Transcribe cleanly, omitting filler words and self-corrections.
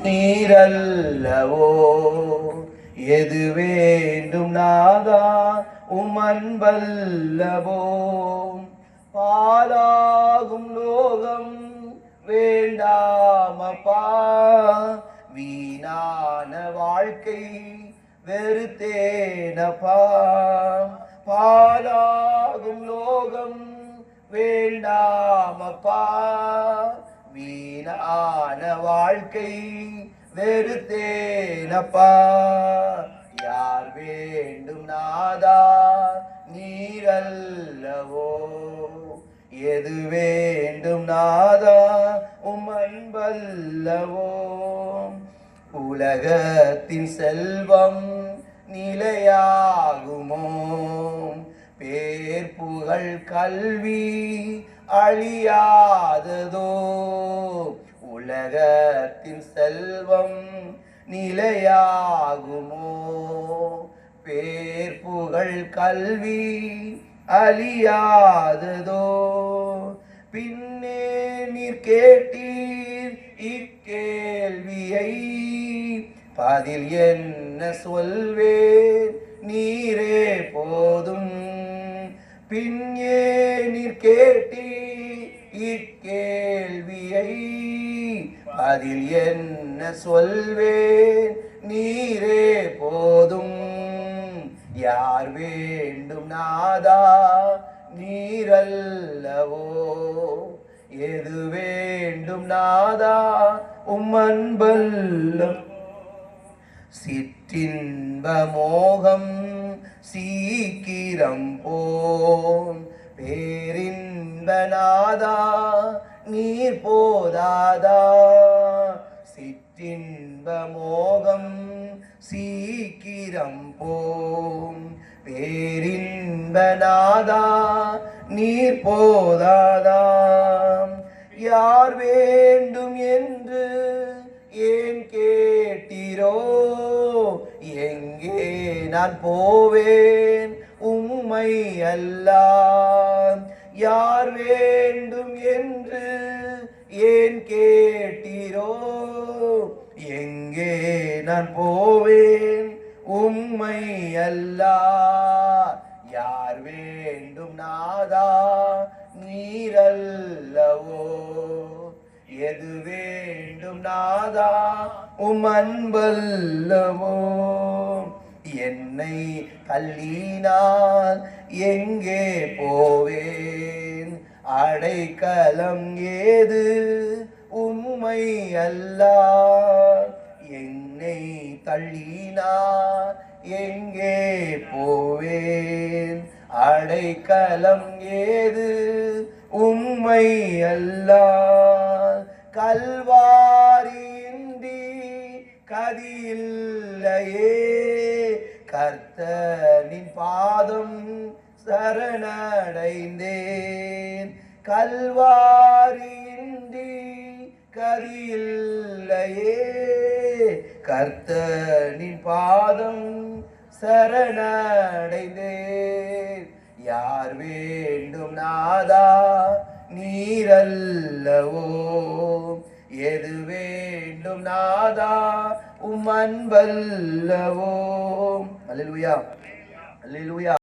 நீரல்லவோ எது வேண்டும் நாதா உமன்பல்லவோ பாலாகும் லோகம் வேண்டாமப்பா வீணான வாழ்க்கை வெறுத்தேனப்பா பாலாகும் லோகம் வேண்டாமப்பா வீணான வாழ்க்கை வெறுத்தேனப்பா யார் வேண்டும் நாதா நீரல்லவோ எது வேண்டும் நாதா உமன்பல்லவோ உலகத்தின் செல்வம் நிலையாகுமோ பேர் புகழ் கல்வி அழியாததோ உலகத்தின் செல்வம் நிலையாகுமோ பேர் புகழ் கல்வி அழியாததோ பின்னே நீர் கேட்டீர் இக்கேள்வியை பதில் என்ன சொல்வேன் நீரே போதும் பின்னே நீர் கேட்டீர் இக்கேள்வியை பதில் என்ன சொல்வேன் நீரே போதும் யார் வேண்டும் நாதா நீரல்லவோ எது வேண்டும் நாதா உம்மன்பல்லம் சிற்றின்ப மோகம் சீக்கிரம் போம் பேரின்ப நாதா நீர் போதாதா சிற்றின்ப மோகம் சீக்கிரம் போம் பேரின்ப நாதா நீர் போதாதா யார் வேண்டும் என்று ஏன் கேட்டீரோ எங்கே நான் போவேன் உம்மை அல்லாஹ் யார் வேண்டும் என்று ஏன் கேட்டீரோ எங்கே நான் போவேன் உம்மை அல்லாஹ் யார் வேண்டும் நாதா நீரல்லவோ எது வேண்டும் நாதா உமன்பல்லவோ என்னை தள்ளினால் எங்கே போவேன் அடைக்கலம் ஏது உண்மை அல்லாஹ் என்னை தள்ளினால் எங்கே போவேன் அடைக்கலம் ஏது உண்மை அல்லாஹ் கல்வாரியின்றி கதியில்லையே கர்த்தனின் பாதம் சரணடைந்தேன் கல்வாரியின்றி கதியில்லையே கர்த்தனின் பாதம் சரணடைந்தேன் யார் வேண்டும் நாதா நீரல்லவோ எது வேண்டும் நாதா உமன்பல்லவோ அல்லேலூயா அல்லேலூயா